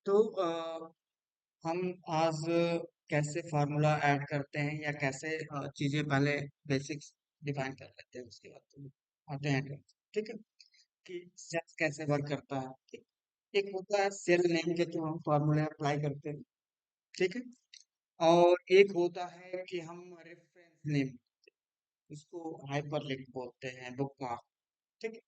तो हम आज कैसे फार्मूला ऐड करते हैं या कैसे चीजें पहले बेसिक्स डिफाइन कर लेते हैं, उसके बाद तो आते हैं advanced, ठीक है। कि सेल कैसे वर्क करता है, ठीक। एक होता है सेल नेम के थ्रू हम फार्मूला अप्लाई करते हैं, ठीक है। और एक होता है कि हम रेफरेंस नेम, उसको हाइपरलिंक बोलते हैं, बुकमार्क, ठीक है।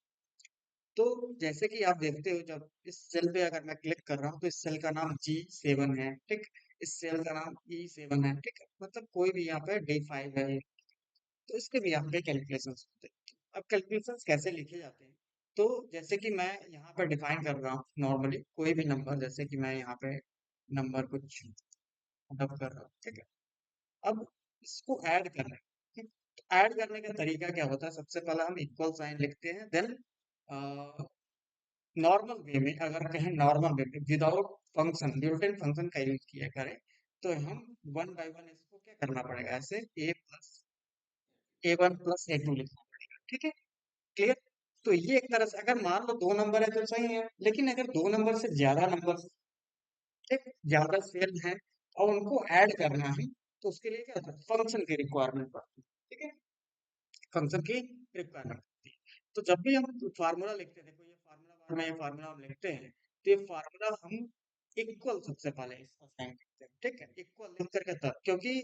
तो जैसे कि आप देखते हो, जब इस सेल पे अगर मैं क्लिक कर रहा हूँ तो इस सेल का नाम G7 है, ठीक। इस सेल का नाम E7 है, ठीक है। मतलब कोई भी यहाँ पे D5 है, तो इसके भी यहाँ पे कैलकुलेशन होते हैं। अब कैलकुलेशन कैसे लिखे जाते हैं, तो जैसे कि मैं यहाँ पे डिफाइन कर रहा हूँ नॉर्मली कोई भी नंबर, जैसे कि मैं यहाँ पे नंबर कुछ डब कर रहा हूँ, ठीक है। अब इसको ऐड करना है, ठीक। ऐड करने का तरीका क्या होता है, सबसे पहले हम इक्वल साइन लिखते हैं, देन नॉर्मल वे में, अगर कहें नॉर्मल वे में विदाउट फंक्शन, ब्यूल्टन फंक्शन का यूज किया करें, तो हम वन बाय वन इसको क्या करना पड़ेगा, ऐसे A1 + A2 लिखना पड़ेगा, ठीक है। क्लियर। तो ये एक तरह से, अगर मान लो दो नंबर है तो सही है, लेकिन अगर दो नंबर से ज्यादा नंबर, ठीक, ज्यादा सेल हैं और उनको ऐड करना है, तो उसके लिए क्या होता है, फंक्शन की रिक्वायरमेंट पड़ती है, ठीक है। फंक्शन की रिक्वायरमेंट होती है। तो जब भी हम फार्मूला लिखते हैं, देखो ये फार्मूला बार में, ये फार्मूला हम लिखते हैं, तो ये फार्मूला हम इक्वल सबसे पहले इसका साइन लिखते हैं, ठीक है। इक्वल लिख करके तब, क्योंकि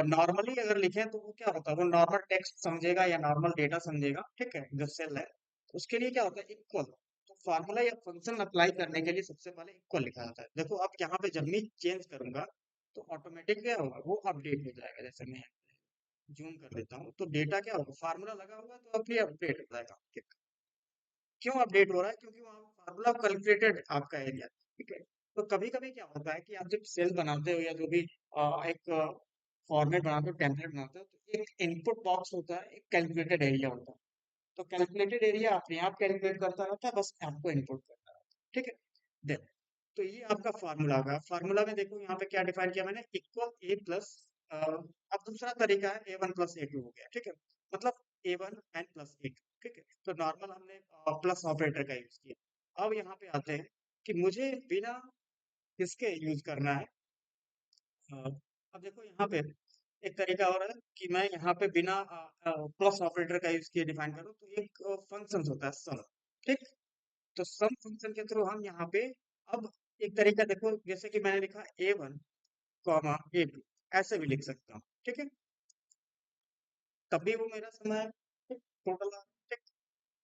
नॉर्मली अगर लिखें तो वो क्या होता है, वो नॉर्मल टेक्स्ट समझेगा या नॉर्मल डेटा समझेगा, ठीक है, जो सेल है। उसके लिए क्या होता है, इक्वल। तो फार्मूला या फंक्शन अप्लाई करने के लिए सबसे पहले इक्वल लिखा जाता है। देखो अब यहाँ पे जब मैं चेंज करूंगा तो ऑटोमेटिक क्या होगा, वो अपडेट हो जाएगा। जैसे मैं जूम कर लेता हूँ तो डेटा क्या होगा, फार्मूला लगा होगा तो अपने अपडेट हो जाएगा। क्यों अपडेट हो रहा है, क्योंकि वहाँ फार्मूला कैलकुलेटेड आपका एरिया, ठीक है। तो कभी कभी क्या होता है कि आप जब सेल बनाते हो या जो भी एक फॉर्मेट बनाते हो, टेम्पलेट बनाते हो, तो एक इनपुट बॉक्स होता है, एक कैलकुलेटेड एरिया होता है। तो कैलकुलेटेड एरिया अपने आप कैलकुलेट करता रहता है, बस आपको इनपुट करना रहता है, ठीक है। देन तो ये आपका फार्मूला होगा। फार्मूला में देखो यहाँ पे क्या डिफाइन किया मैंने, इक्वल ए प्लस, अब दूसरा तरीका है A1 + A2 हो गया, ठीक है। मतलब A1 n + A2, ठीक है। तो नॉर्मल हमने प्लस ऑपरेटर का यूज किया। अब यहाँ पे आते हैं कि मुझे बिना किसके यूज करना है। अ, अब देखो यहाँ पे एक तरीका हो रहा है कि मैं यहाँ पे बिना प्लस ऑपरेटर का यूज किए डिफाइन करूँ, तो एक फंक्शन होता है सम, ठीक। तो सम फंक्शन के थ्रू हम यहाँ पे, अब एक तरीका देखो, जैसे कि मैंने लिखा A1, A2, ऐसे भी लिख सकता हूँ, ठीक है। तब भी वो मेरा सम है, ठीक, टोटल, ठीक।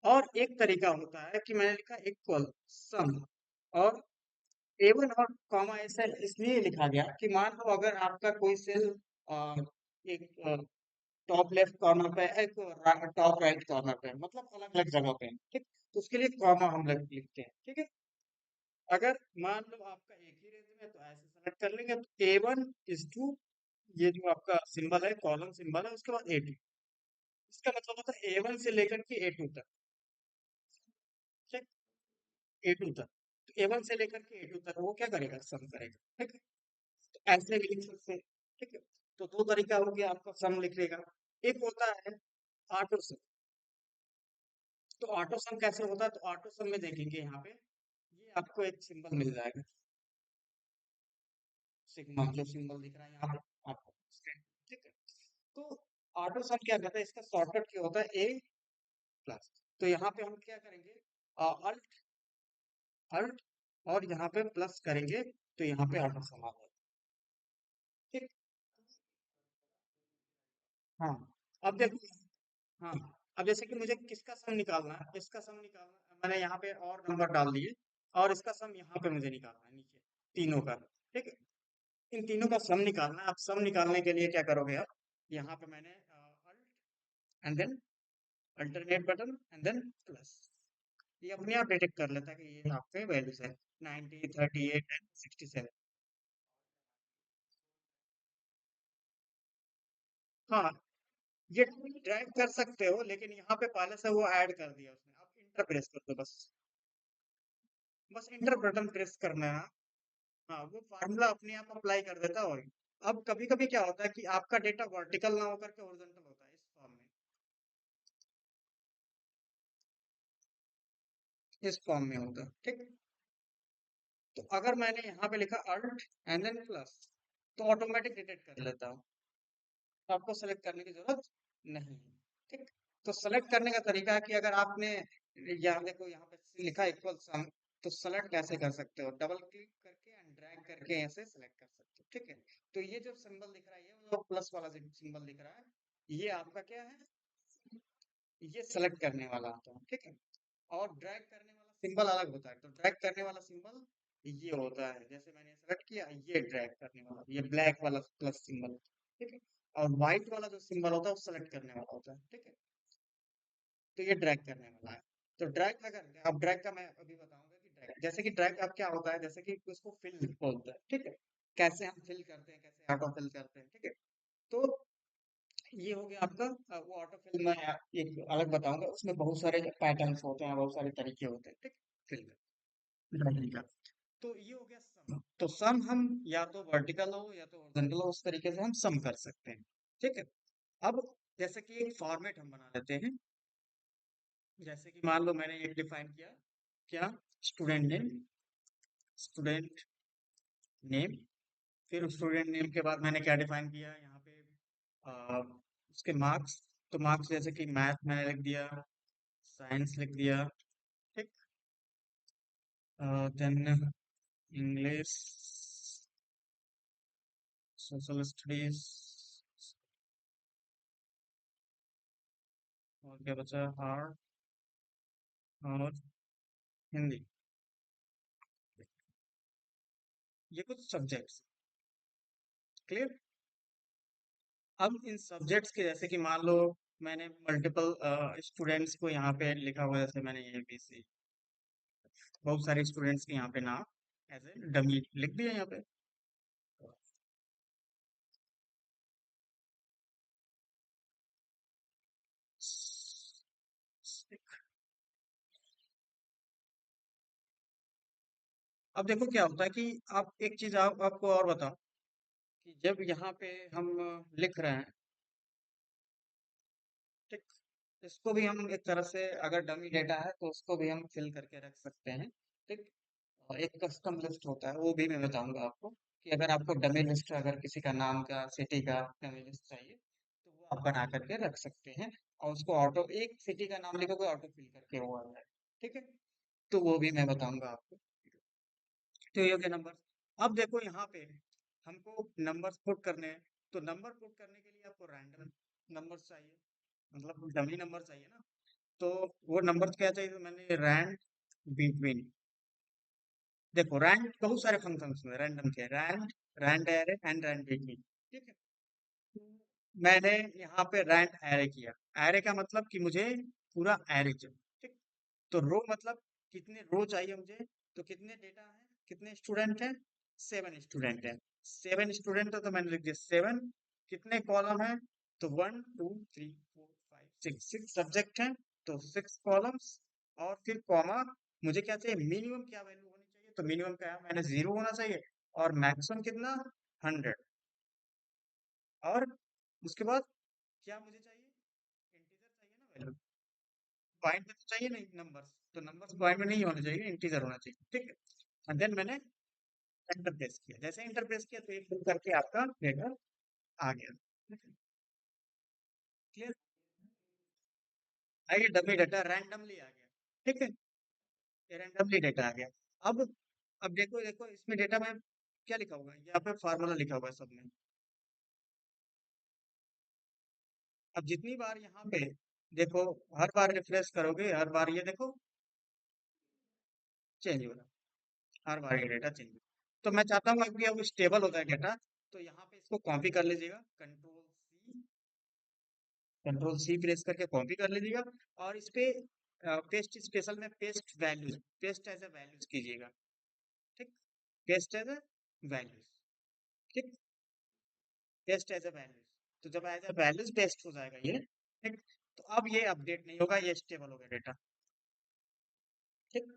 और एक तरीका होता है कि मैंने लिखा इक्वल सम, और A1 और कॉमा ऐसे इसलिए लिखा गया कि मान लो अगर आपका कोई सेल एक टॉप लेफ्ट कॉर्नर पे है, एक टॉप राइट कॉर्नर पे है, मतलब अलग अलग जगह पे है, ठीक। तो उसके लिए कॉमा हम लिखते हैं, ठीक है। अगर मान लो आपका एक ही रेंज में है, तो ऐसे सेलेक्ट कर लेंगे, तो A1 ये जो आपका सिंबल है, कॉलम सिंबल है, उसके बाद A2। इसका मतलब होता है A1 से लेकर के A2 तक, ठीक। A2 तक, तो A1 से लेकर के A2 तक वो क्या करेगा, सम करेगा, ठीक है। तो ऐसे भी लिख सकते हैं, ठीक है। तो दो तरीका हो गया आपका सम लिखने का। एक होता है ऑटो सम। तो ऑटो सम कैसे होता है, तो ऑटो सम में देखेंगे यहाँ पे, ये आपको एक सिंबल मिल जाएगा, सिग्मा जो सिंबल दिख रहा है यहाँ पे आपको, ठीक है। तो ऑटो सम क्या करता है, इसका शॉर्टकट क्या होता है, A+। तो यहाँ पे हम क्या करेंगे, अल्ट अल्ट और यहाँ पे प्लस करेंगे, तो यहाँ पे ऑटो सम आ जाएगा, ठीक। हाँ। अब देखो, हाँ, अब जैसे कि मुझे किसका सम निकालना है, इसका सम निकालना है, मैंने यहाँ पे और नंबर डाल दिए, और इसका सम यहाँ पे मुझे निकालना है नीचे, तीनों का, ठीक है। इन तीनों का सम निकालना है। अब सम निकालने के लिए क्या करोगे आप, यहाँ पे मैंने alt and then alternate button and then plus, ये अपने आप डिटेक्ट कर लेता है कि ये आपके वैल्यूज है 90, 38 एंड 67। हाँ, ये ड्राइव कर सकते हो, लेकिन यहाँ पे पहले से वो ऐड कर दिया उसने, आप इंटर प्रेस कर दो बस। बस इंटर बटन प्रेस करना है। हाँ, वो फार्मूला अपने आप अप्लाई कर देता है। और अब कभी कभी क्या होता है कि आपका डेटा वर्टिकल ना होकर के हॉरिजॉन्टल होता है, इस फॉर्म में, इस फॉर्म में होता है, ठीक। तो अगर मैंने यहाँ पे लिखा अल्ट एंड देन प्लस, तो ऑटोमेटिक डिटेक्ट कर लेता हूँ, तो आपको सेलेक्ट करने की जरूरत नहीं है। ठीक, तो सेलेक्ट करने का तरीका है कि अगर आपने यहाँ देखो यहाँ पे लिखा इक्वल सम, तो सेलेक्ट कैसे कर सकते हो, डबल क्लिक करके एंड ड्रैग करके ऐसे सेलेक्ट कर सकते हो। ठीक है, तो ये जो सिंबल दिख रहा है, ये जो प्लस वाला सिंबल दिख रहा है, ये आपका क्या है, ये सेलेक्ट करने वाला होता है। ठीक है, और ड्रैग करने वाला सिंबल अलग होता है। तो ड्रैग करने वाला सिंबल ये होता है, जैसे मैंने सेलेक्ट किया, ये ड्रैग करने वाला, ये ब्लैक वाला प्लस सिंबल। ठीक है, और व्हाइट वाला जो सिंबल होता है वो सेलेक्ट करने वाला होता है। ठीक है, तो ये ड्रैग करने वाला है। तो ड्रैग अगर अब ड्रैग का मैं अभी बताऊंगा कि ड्रैग, जैसे कि ड्रैग अब क्या होता है, जैसे कि उसको फिल बोलते हैं। ठीक है, कैसे हम फिल करते हैं, कैसे ऑटो फिल करते हैं। ठीक है, तो ये हो गया आपका वो ऑटो फिल। मैं एक अलग बताऊंगा, उसमें बहुत सारे पैटर्न्स होते हैं, बहुत सारे तरीके होते हैं। ठीक, फिल ड्राइंग का। तो ये हो गया सम। तो सम हम या तो वर्टिकल हो या तो हॉरिजॉन्टल हो, उस तरीके से हम सम कर सकते हैं। ठीक है, अब जैसे कि एक फॉर्मेट हम बना लेते हैं। जैसे कि मान लो मैंने एक डिफाइन किया, क्या, स्टूडेंट नेम, स्टूडेंट नेम, फिर स्टूडेंट नेम के बाद मैंने क्या डिफाइन किया यहाँ पे, आ, उसके मार्क्स। तो मार्क्स जैसे कि मैथ मैंने लिख दिया, साइंस लिख दिया। ठीक, देन इंग्लिश, सोशल स्टडीज, और क्या बचा, आर्ट और हिंदी। ये कुछ सब्जेक्ट्स, क्लियर। अब इन सब्जेक्ट्स के जैसे कि मान लो मैंने मल्टीपल स्टूडेंट्स को यहाँ पे लिखा हुआ है, जैसे मैंने ए बी सी, बहुत सारे स्टूडेंट्स के यहाँ पे नाम एज ए डमी लिख दिया यहाँ पे। अब देखो क्या होता है कि आप एक चीज आपको और बताओ, कि जब यहाँ पे हम लिख रहे हैं, ठीक, इसको भी हम एक तरह से, अगर डमी डेटा है तो उसको भी हम फिल करके रख सकते हैं। ठीक, और एक कस्टम लिस्ट होता है, वो भी मैं बताऊंगा आपको, कि अगर आपको डमी लिस्ट, अगर किसी का नाम का, सिटी का डमी लिस्ट चाहिए, तो वो आप बना करके रख सकते हैं। और उसको ऑटो, एक सिटी का नाम लिखोगे, ऑटो फिल करके वो आ जाए। ठीक है, तो वो भी मैं बताऊंगा आपको। तो ये हो गया नंबर। अब देखो यहाँ पे हमको नंबर्स पुट करने हैं, तो नंबर पुट करने के लिए आपको रैंडम नंबर्स चाहिए, मतलब डमी नंबर चाहिए ना। तो वो नंबर क्या चाहिए, तो मैंने रैंड बिटवीन, देखो रैंड बहुत सारे फंक्शंस में रैंडम के, rand, rand array and rand between. ठीक है, मैंने यहाँ पे रैंड एरे किया। एरे का मतलब कि मुझे पूरा एरे चाहिए। ठीक, तो रो मतलब कितने रो चाहिए मुझे, तो कितने डेटा है, कितने स्टूडेंट हैं, 7 स्टूडेंट हैं। 7 स्टूडेंट है तो मैंने लिख दिया 7। कितने कॉलम है, तो 1 2 3 4 5 6, 6 सब्जेक्ट हैं, तो 6 कॉलम्स। और फिर कॉमा, मुझे क्या चाहिए, मिनिमम क्या वैल्यू होनी चाहिए, तो मिनिमम क्या है, मैंने 0 होना चाहिए, और मैक्सिमम कितना, 100। और उसके बाद क्या मुझे चाहिए, इंटीजर चाहिए ना वैल्यू, पॉइंट में तो चाहिए नहीं नंबर्स, तो नंबर्स पॉइंट में नहीं होने चाहिए, इंटीजर होना चाहिए। ठीक है, एंड देन मैंने एंटर प्रेस किया, जैसे एंटर प्रेस किया तो ये फिल करके आपका डेटा आ गया। क्लियर, ये डमी डेटा रैंडमली आ गया। ठीक है, ये रैंडमली डेटा आ गया। अब अब देखो देखो इसमें डेटा में क्या लिखा होगा, यहाँ पे फार्मूला लिखा हुआ है सब में। अब जितनी बार यहाँ पे देखो, हर बार रिफ्रेश करोगे, हर बार ये देखो चेंज हो रहा है, हर बार ये डेटा चेंज हो रहा है। तो मैं चाहता हूँ कि अब स्टेबल होता है डेटा, तो यहाँ पे इसको कॉपी कर लीजिएगा, कंट्रोल सी प्रेस करके कॉपी कर लीजिएगा, और इस पे पेस्ट स्पेशल में paste values, paste as a values कीजिएगा। ठीक, पेस्ट एज ए वैल्यूज। ठीक, पेस्ट एज ए वैल्यूज, तो जब एज ए वैल्यूज पेस्ट हो जाएगा ये, ठीक, तो अब ये अपडेट नहीं होगा, ये स्टेबल हो गया डेटा। ठीक,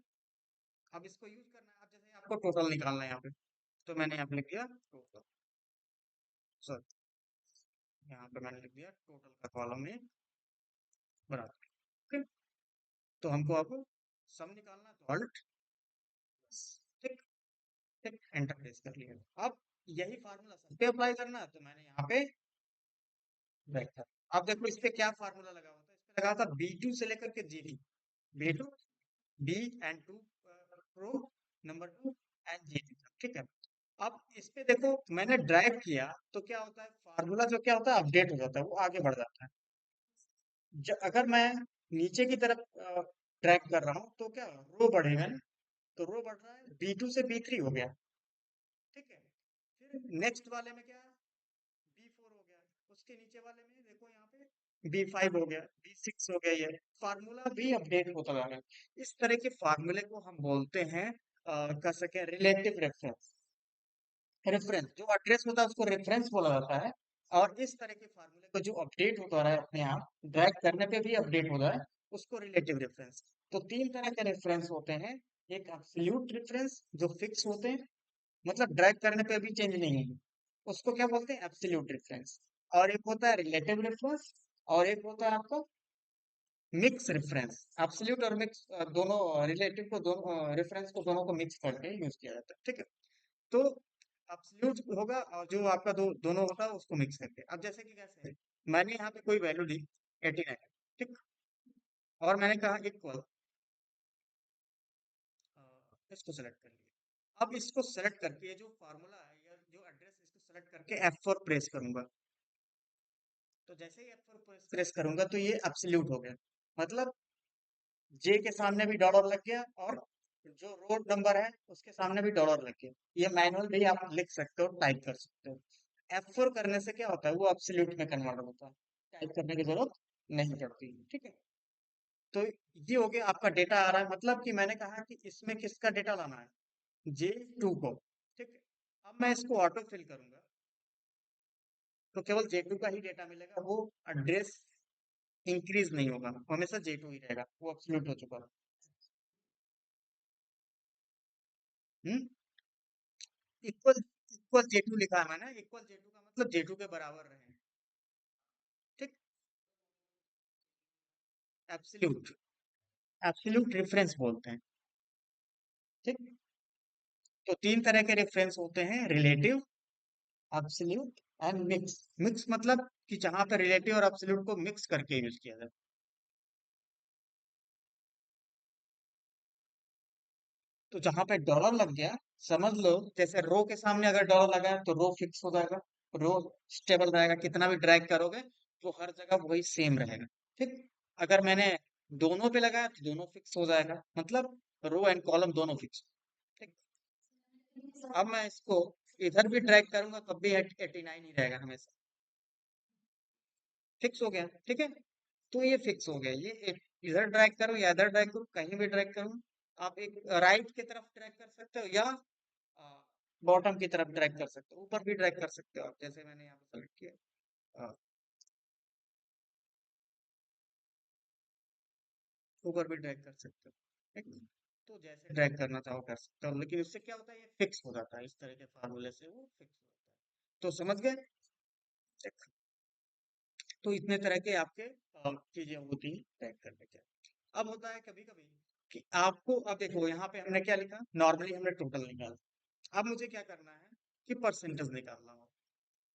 अब इसको यूज करना है, अब जैसे आपको टोटल निकालना है यहाँ पे, तो मैंने यहाँ पे लिख दिया टोटल, सर यहाँ पे मैंने लिख दिया टोटल का कॉलम में बराबर। ठीक, तो हमको अब सम निकालना है, तो अल्ट, ठीक, ठीक, एंटर प्रेस कर लिया। अब यही फार्मूला सब पे अप्लाई करना है, तो मैंने यहाँ पे बैक कर। अब देखो इस पे क्या फार्मूला लगा हुआ था, इस पे लगा था B2 से लेकर के G2, B2 B and 2 pro, number 2 and G2, ठीक है। अब इस पे देखो मैंने ड्रैग किया तो क्या होता है, फार्मूला जो क्या होता है अपडेट हो जाता है, वो आगे बढ़ जाता है। अगर मैं नीचे की तरफ ड्रैग कर रहा हूँ तो क्या रो बढ़ेगा ना, तो रो बढ़ रहा है, B2 से B3 हो गया, ठीक है। फिर नेक्स्ट वाले में क्या है, B4 हो गया, उसके नीचे वाले में देखो यहाँ पे B5 हो गया, B6 हो गया, ये फार्मूला भी अपडेट होता जा रहा है। इस तरह के फार्मूले को हम बोलते हैं कह सके रिलेटिव रेफरेंस। रेफरेंस जो एड्रेस होता है उसको रेफरेंस बोला जाता है। और इस तरह के फार्मूले को जो अपडेट होता रहा है अपने आप ड्रैग करने पे भी अपडेट हो रहा है, उसको रिलेटिव रेफरेंस। तो तीन तरह के रेफरेंस होते हैं। एक एब्सोल्यूट रेफरेंस जो फिक्स होते हैं, मतलब ड्रैग करने पे भी चेंज नहीं होंगे, उसको क्या बोलते हैं एब्सोल्यूट रेफरेंस। और एक होता है रिलेटिव रेफरेंस, और एक होता है आपका मिक्स रेफरेंस। एब्सोल्यूट और मिक्स दोनों रिलेटिव को दोनों रेफरेंस को दोनों को मिक्स करके यूज किया जाता है, ठीक है। तो एब्सोल्यूट होगा और जो आपका दोनों होता है उसको मिक्स करके। अब जैसे कि कैसे है, मैंने यहाँ पे कोई वैल्यू दी 89, ठीक, और मैंने कहा इक्वल, इसको सेलेक्ट कर लिया। अब इसको सेलेक्ट करके ये जो फार्मूला है या जो एड्रेस, इसको सेलेक्ट करके F4 प्रेस करूंगा। तो जैसे ही F4 प्रेस करूंगा तो ये एब्सोल्यूट हो गया, मतलब जे के सामने भी डॉलर लग गया, और जो रोड नंबर है उसके सामने भी डॉलर लग गया। ये मैनुअल भी आप लिख सकते हो, टाइप कर सकते हो। F4 करने से क्या होता है, वो एब्सोल्यूट में कन्वर्ट होता है, टाइप करने की जरूरत नहीं पड़ती, ठीक है। तो ये हो गया आपका डेटा आ रहा है, मतलब कि मैंने कहा कि इसमें किसका डेटा लाना है, J2 को, ठीक है। अब मैं इसको ऑटो फिल करूंगा तो केवल J2 का ही डेटा मिलेगा, वो एड्रेस इंक्रीज नहीं होगा, हमेशा J2 ही रहेगा, वो एब्सोल्यूट हो चुका है। हम्म, इक्वल, इक्वल J2 लिखा है मैंने, इक्वल J2 का मतलब J2 के बराबर रहे, ठीक। एब्सोल्यूट, एब्सोल्यूट रेफरेंस बोलते हैं, ठीक। तो तीन तरह के रेफरेंस होते हैं, relative, absolute and mix. Mix मतलब कि जहां पर रिलेटिव और एब्सोल्यूट को मिक्स करके यूज किया जाए। तो जहां पे डॉलर लग गया, समझ लो जैसे रो के सामने अगर डॉलर लगा है तो रो फिक्स हो जाएगा, रो स्टेबल रहेगा, कितना भी ड्रैग करोगे तो हर जगह वही सेम रहेगा, ठीक। अगर मैंने दोनों पे लगाया तो दोनों फिक्स हो जाएगा, मतलब रो एंड कॉलम दोनों फिक्स, ठीक। अब मैं इसको इधर भी ड्रैग करूंगा तब भी 89 ही रहेगा हमेशा, फिक्स हो गया, ठीक है। तो ये फिक्स हो गया, ये इधर ड्रैग करो या इधर ड्रैग करो, कहीं भी ड्रैग करो। आप एक राइट की तरफ ड्रैग कर सकते हो या बॉटम की तरफ ड्रैग कर सकते हो, ऊपर भी ड्रैग कर सकते हो आप, जैसे मैंने यहाँ पे सेलेक्ट किया, ऊपर भी ड्रैग कर सकते हो, ठीक। तो जैसे ड्रैग करना चाहो कर सकते हो, लेकिन इससे क्या होता है, ये फिक्स हो जाता है, इस तरह के फार्मूले से वो फिक्स हो जाता है। तो समझ गए। तो इतने तरह के आपके चीजें होती हैं ड्रैग करने के। अब होता है कभी कभी कि आपको, अब देखो यहाँ पे हमने क्या लिखा, नॉर्मली हमने टोटल निकाला। अब मुझे क्या करना है कि परसेंटेज निकालना हो,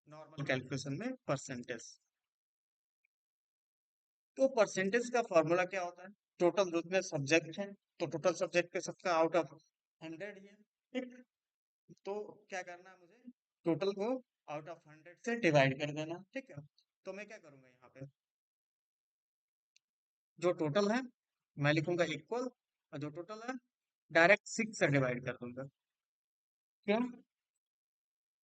नॉर्मल कैलकुलेशन में परसेंटेज। तो परसेंटेज का फॉर्मूला क्या होता है, टोटल ग्रुप में सब्जेक्ट है, तो टोटल सब्जेक्ट पे सबका आउट ऑफ 100 ही है, ठीक। तो क्या करना है मुझे, टोटल को आउट ऑफ 100 से डिवाइड कर देना, ठीक है। तो मैं क्या करूंगा यहाँ पे, जो टोटल है मैं लिखूंगा इक्वल, और जो टोटल है डायरेक्ट 6 से डिवाइड कर दूंगा। क्यों,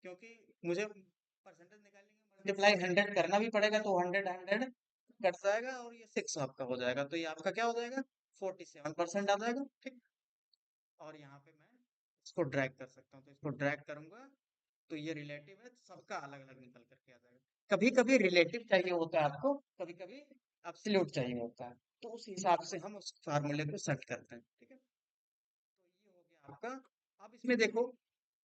क्योंकि मुझे परसेंटेज निकालने के मल्टीप्लाई 100 करना भी पड़ेगा, तो 100 100 कट जाएगा और ये 6 आपका हो जाएगा, तो ये आपका क्या हो जाएगा, 47% आ जाएगा, ठीक। और यहाँ पे मैं इसको ड्रैग कर सकता हूँ, तो इसको ड्रैग करूंगा तो ये रिलेटिव है, सबका अलग अलग निकल करके आ जाएगा। कभी कभी रिलेटिव चाहिए होता है आपको, कभी कभी एब्सोल्यूट चाहिए होता है, तो उस हिसाब से हम उस फार्मूले को सेट करते हैं, ठीक है। तो ये हो गया आपका। अब इसमें देखो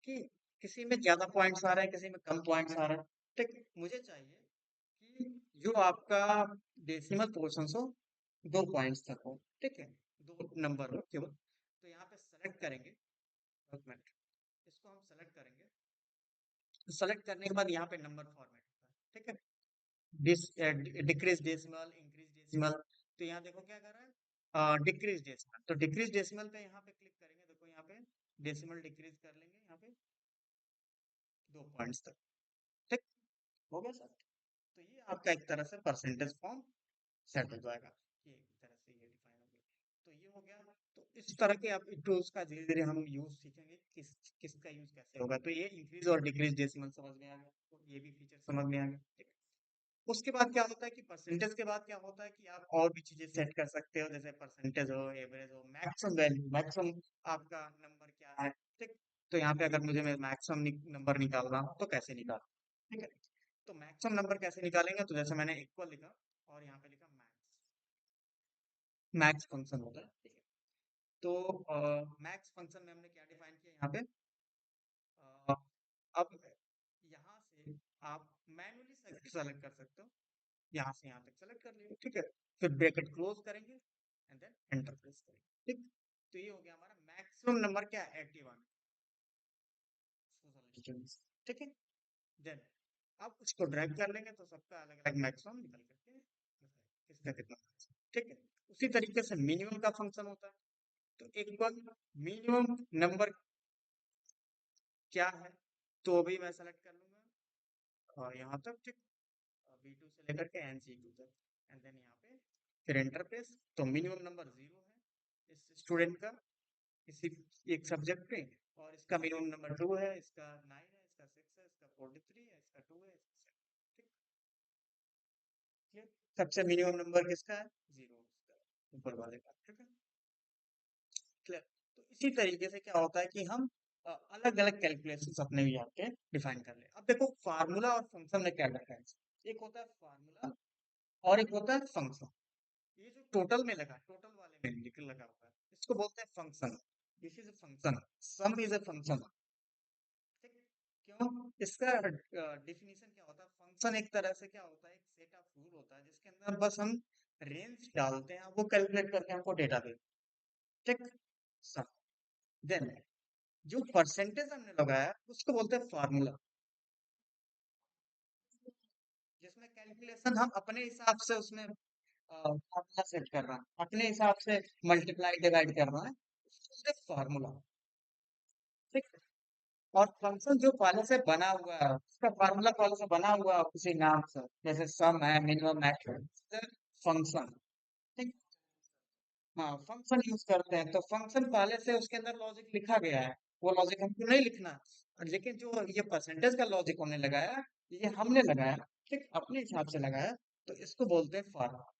कि किसी में ज्यादा पॉइंट्स आ रहे हैं, किसी में कम पॉइंट्स आ रहे हैं, ठीक। मुझे चाहिए कि जो आपका डेसिमल पोर्शन हो 2 पॉइंट्स तक हो, ठीक है, 2 नंबर हो केवल। तो यहाँ पे सेलेक्ट करेंगे, एक मिनट, इसको हम सेलेक्ट करेंगे। सेलेक्ट करने के बाद यहाँ पे नंबर फॉर्मेट होता है, ठीक है। Decrease decimal, increase decimal. तो यहाँ देखो क्या कर रहा है, डिक्रीज डेसिमल। तो डिक्रीज डेसिमल पे यहाँ पे क्लिक करेंगे, देखो यहाँ पे डेसिमल डिक्रीज कर लेंगे यहाँ पे 2 पॉइंट्स तक, ठीक हो गया सर। तो ये आपका एक तरह से परसेंटेज फॉर्म सेट हो जाएगा, ये एक तरह से ये डिफाइन हो गया। तो ये हो गया। तो इस तरह के आप टूल्स का धीरे धीरे हम यूज सीखेंगे, किसका यूज कैसे होगा। तो ये इंक्रीज और डिक्रीज डेसिमल समझ में आ गया, तो ये भी फीचर समझ में आ गया, ठीक है। उसके बाद क्या होता है कि परसेंटेज के बाद क्या होता है कि आप और भी चीजें सेट कर सकते हो, जैसे परसेंटेज हो, एवरेज हो, मैक्सिमम वैल्यू, मैक्सिमम आपका नंबर क्या है, ठीक। तो यहाँ पे अगर मुझे मैक्सिमम नंबर निकालना हो तो कैसे निकाल, ठीक है। तो मैक्सिमम नंबर कैसे निकालेंगे, तो जैसे मैंने इक्वल लिखा और यहाँ पे लिखा मैक्स, मैक्स फंक्शन होता है, ठीक है। तो मैक्स फंक्शन में हमने क्या डिफाइन किया यहाँ पे, अ, अब यहाँ से आप मैनुअली सेलेक्ट कर सकते हो, यहाँ से यहाँ तक सेलेक्ट कर लिया, ठीक है। फिर ब्रैकेट क्लोज करेंगे एंड देन एंटर प्रेस करेंगे, ठीक। तो ये हो गया हमारा मैक्सिमम नंबर, क्या है, 81 सोशल स्टडीज, ठीक है। देन अब उसको ड्रैग कर लेंगे तो सबका अलग अलग मैक्सिमम निकल करके किसका कितना, ठीक है। उसी तरीके से मिनिमम का फंक्शन होता है। तो एक बार मिनिमम नंबर क्या है, तो भी मैं सेलेक्ट कर लूंगा और यहाँ तक, ठीक। B2 से लेकर के NC2 तक, एंड देन यहाँ पे फिर एंटर प्रेस। तो मिनिमम नंबर 0 है इस स्टूडेंट का, किसी एक सब्जेक्ट पे, और इसका मिनिमम नंबर 2 है, इसका 9 है, इसका 6 है, इसका 43 है, इसका 2 है, इसका 7, ठीक। क्लियर। सबसे मिनिमम नंबर किसका है, 0, इसका ऊपर वाले का, ठीक है। क्लियर। तो इसी तरीके से क्या होता है कि हम अलग अलग कैलकुलेशंस अपने यहाँ पे डिफाइन कर ले। अब देखो फार्मूला और फंक्शन में क्या डिफरेंस, एक होता है फार्मूला और एक होता है फंक्शन। ये जो टोटल में लगा, टोटल वाले में निकल लगा हुआ है, इसको बोलते हैं function. This is a function, some is a function, ठीक। क्यों, इसका डिफिनीशन क्या होता है, फंक्शन एक तरह से क्या होता है, एक सेट ऑफ रूल होता है जिसके अंदर बस हम रेंज डालते हैं, वो कैलकुलेट करके हमको डेटा देते हैं, ठीक। सम, देन जो परसेंटेज हमने लगाया उसको बोलते हैं फार्मूला, जिसमें कैलकुलेशन हम अपने हिसाब से उसमें फार्मूला सेट कर रहा है, अपने हिसाब से मल्टीप्लाई डिवाइड कर रहा है, उसको बोलते हैं फार्मूला, ठीक। और फंक्शन जो पहले से बना हुआ है, उसका फार्मूला पहले से बना हुआ है किसी नाम से, जैसे सम है, मिनिमम, मैक्सिमम, फंक्शन, ठीक। हाँ, फंक्शन यूज करते हैं, तो फंक्शन पहले से उसके अंदर लॉजिक लिखा गया है, वो लॉजिक हमको नहीं लिखना। और लेकिन जो ये परसेंटेज का लॉजिक हमने लगाया, ये हमने लगाया, ठीक, अपने हिसाब से लगाया, तो इसको बोलते हैं फार्मूला,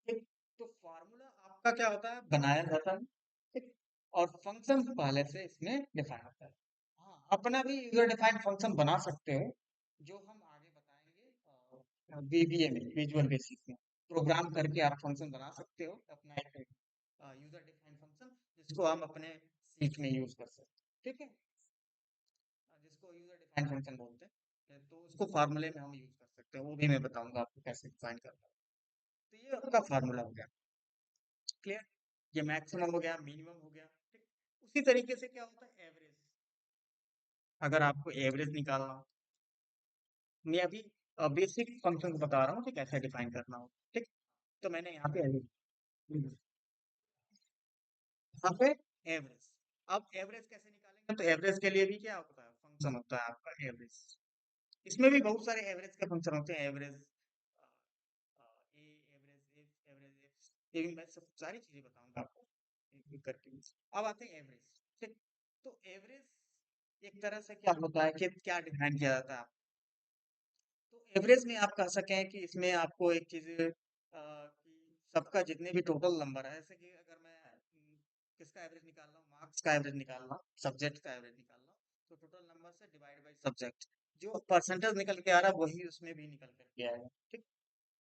ठीक। तो फार्मूला आपका क्या होता है, बनाया जाता है, ठीक। और फंक्शन पहले से इसमें डिफाइन होता है। हाँ, अपना भी यूजर डिफाइंड फंक्शन बना सकते हो, जो हम आगे बताएंगे VBA में, विजुअल बेसिक में। प्रोग्राम करके आप फंक्शन बना सकते हो अपना एक यूजर डिफाइंड फंक्शन, जिसको हम अपने सीट में यूज कर सकते हैं, ठीक है। जिसको यूजर डिफाइंड फंक्शन बोलते हैं, तो उसको फार्मूले में हम यूज कर सकते हैं, वो भी मैं बताऊंगा आपको कैसे डिफाइन करना है। तो ये आपका फार्मूला हो गया, क्लियर। ये मैक्सिमम हो गया, मिनिमम हो गया, ठीक। उसी तरीके से क्या होता है एवरेज, अगर आपको एवरेज निकालना हो, मैं अभी बेसिक फंक्शन बता रहा हूँ कि कैसे डिफाइन करना हो, ठीक। तो मैंने यहाँ पे यहाँ पे एवरेज, अब एवरेज कैसे निकालेंगे, तो एवरेज के लिए भी क्या होता है, फंक्शन होता है आपका एवरेज। इसमें भी बहुत सारे एवरेज के फंक्शन होते हैं, एवरेज ए, एवरेज एफ, एवरेज एफ, ये भी मैं सब सारी चीजें बताऊंगा आपको एक एक करके। अब आते हैं एवरेज, ठीक। तो एवरेज एक तरह से क्या होता है कि क्या डिफाइन किया जाता है, तो एवरेज में आप कह सकें कि इसमें आपको एक चीज कि सबका जितने भी टोटल नंबर है, जैसे कि अगर मैं किसका एवरेज निकाल रहा हूँ, मार्क्स का एवरेज निकाल रहा हूँ, सब्जेक्ट का एवरेज निकाल रहा हूँ, तो टोटल नंबर से डिवाइड बाई सब्जेक्ट, जो परसेंटेज निकल के आ रहा है वही उसमें भी निकल करके आएगा, ठीक।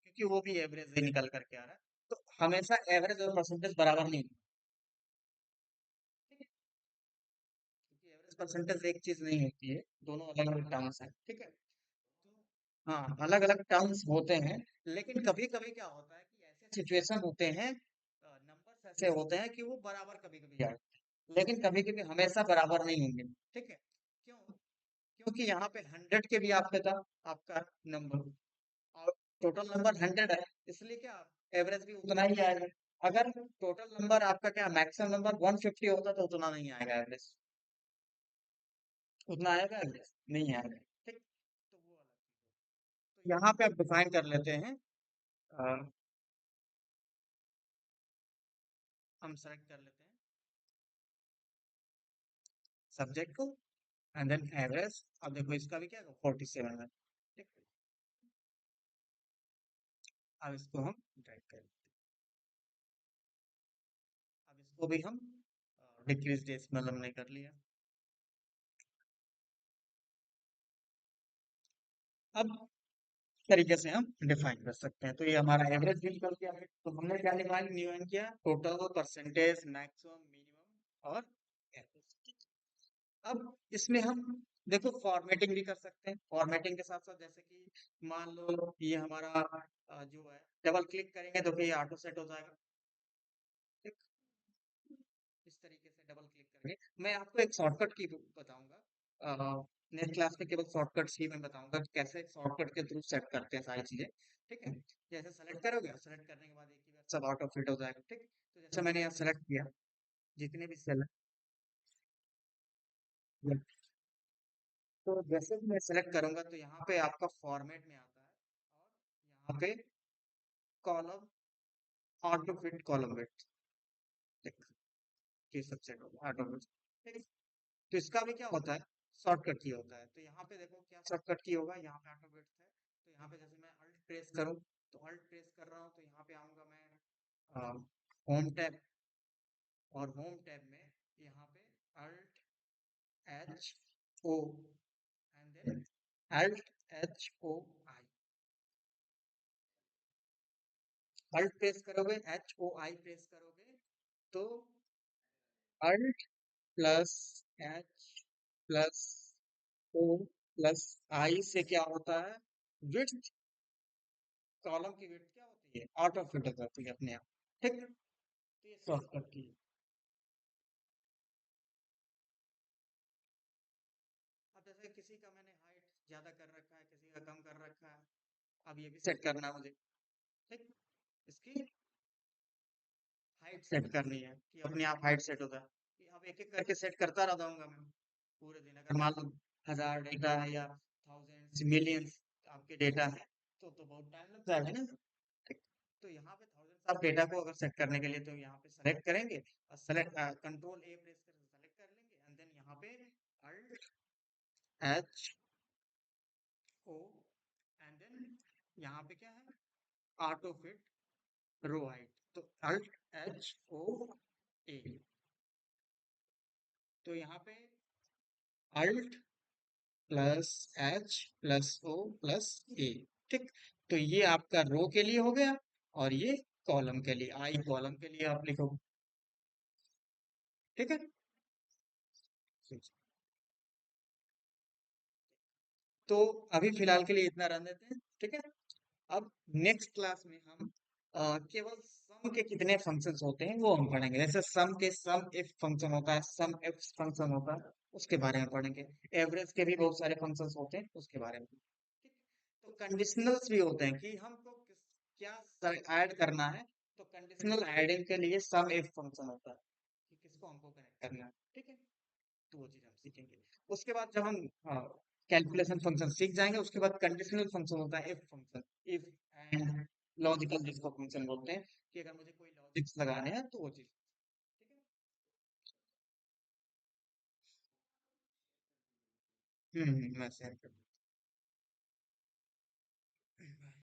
क्योंकि वो भी एवरेज ही निकल करके आ रहा है, तो हमेशा एवरेज और परसेंटेज बराबर नहीं होता, ठीक है। क्योंकि एवरेज परसेंटेज एक चीज नहीं होती है, दोनों अलग अलग टर्म्स हैं, ठीक है। तो हाँ, अलग अलग टर्म्स होते हैं, लेकिन कभी कभी क्या होता है कि ऐसे सिचुएशन होते हैं, नंबर्स ऐसे होते हैं कि वो बराबर कभी कभी आते हैं, लेकिन कभी कभी हमेशा बराबर नहीं होंगे। ठीक है, क्यों? क्योंकि यहाँ पे 100 के भी आपका था, आपका नंबर, और टोटल नंबर 100 है, इसलिए क्या एवरेज भी उतना ही आएगा। अगर टोटल नंबर आपका क्या मैक्सिमम नंबर 150 होता तो उतना नहीं आएगा एवरेज, उतना आएगा एवरेज नहीं आएगा। ठीक, तो वो अलग चीज़ है। तो यहाँ पे आप डिफाइन कर लेते हैं, अ, हम सेलेक्ट कर लेते हैं सब्जेक्ट को, एंड देन एवरेज। अब देखो इसका भी क्या है, 47 है। ठीक, अब इसको हम ड्रैग करें, अब इसको भी हम डिक्रीज डेसिमल हमने कर लिया। अब तरीके से हम डिफाइन कर सकते हैं, तो ये हमारा एवरेज भी निकल के आ गया। तो हमने क्या डिफाइन किया, टोटल, परसेंटेज, मैक्सिमम, मिनिमम और एवरेज। अब इसमें हम देखो फॉर्मेटिंग भी कर सकते हैं, फॉर्मेटिंग के साथ साथ जैसे कि मान लो ये हमारा जो है, डबल क्लिक करेंगे तो फिर ये ऑटो सेट हो जाएगा। ठीक, इस तरीके से डबल क्लिक करके मैं आपको एक शॉर्टकट की बताऊंगा, नेक्स्ट क्लास में केवल शॉर्टकट्स ही मैं बताऊंगा कि कैसे शॉर्टकट के थ्रू सेट करते हैं सारी चीजें। ठीक है, जैसे सेलेक्ट करोगे, सेलेक्ट करने के बाद एक ही बार सब ऑटो फिट हो जाएगा। ठीक, तो जैसे मैंने यहाँ सेलेक्ट किया, जितने भी सेल, तो जैसे भी मैं सेलेक्ट करूंगा तो यहाँ पे आपका फॉर्मेट में आता है, और यहाँ पे column, auto fit column width, ये सब सेट होगा ऑटो फिट। ठीक, तो इसका भी क्या होता है, शॉर्टकट की होता है। तो यहाँ पे देखो क्या शॉर्टकट की होगा, यहाँ पे ऑटो विड्थ है, तो यहाँ पे जैसे मैं अल्ट प्रेस करूँ, तो अल्ट प्रेस कर रहा हूँ तो यहाँ पे आऊंगा मैं होम टैब, और होम टैब में यहाँ पे alt H O, and then alt H O I, alt press करोगे, एच ओ आई प्रेस करोगे, तो alt plus H plus O plus I से क्या होता है, विड्थ, कॉलम की विड्थ क्या होती है, ऑटो फिट हो जाती है अपने आप। ठीक है, तो ये शॉर्टकट की है। अब जैसे किसी का मैंने हाइट ज्यादा कर रखा है, किसी का कम कर रखा है, अब ये भी सेट करना है मुझे। ठीक, इसकी हाइट सेट करनी है कि अपने आप हाइट सेट होता है, कि अब एक एक करके सेट करता रहता हूँ मैं पूरे दिन। अगर मान लो 1000 डेटा है या थाउजेंड्स मिलियंस आपके डेटा है, तो बहुत टाइम लग जाएगा ना। ठीक, तो यहाँ पे थाउजेंड्स ऑफ डेटा को अगर सेट करने के लिए तो यहाँ पे सेलेक्ट करेंगे, और सेलेक्ट कंट्रोल ए प्रेस करके सेलेक्ट कर लेंगे, एंड देन यहाँ पे alt H O, and then यहाँ पे क्या है, ऑटो फिट रो हाइट, तो अल्ट एच ओ ए, तो यहाँ पे alt plus H plus O plus A. ठीक, तो ये आपका रो के लिए हो गया, और ये कॉलम के लिए, आई कॉलम के लिए आप लिखो। ठीक है, तो अभी फिलहाल के लिए इतना रहने देते हैं। ठीक है, अब नेक्स्ट क्लास में हम केवल सम के कितने फंक्शंस होते हैं वो हम पढ़ेंगे। जैसे सम के सम इफ फंक्शन होता है, सम इफ फंक्शन होता है, उसके बारे में पढ़ेंगे। एवरेज के भी बहुत सारे फंक्शंस होते हैं, उसके बारे में। ठीक, तो कंडीशनल्स भी होते हैं कि हमको क्या ऐड करना है, तो कंडीशनल एडिंग के लिए सम इफ फंक्शन होता है कि किसको हमको कनेक्ट करना है। ठीक है, तो वो चीज हम सीखेंगे। उसके बाद जब हम कैलकुलेशन फंक्शन सीख जाएंगे, उसके बाद कंडीशनल फंक्शन होता है, if function, if and logical जिसको फंक्शन बोलते हैं, कि अगर मुझे कोई लॉजिक्स लगाने हैं तो वो चीज। ठीक है, मैं शेयर कर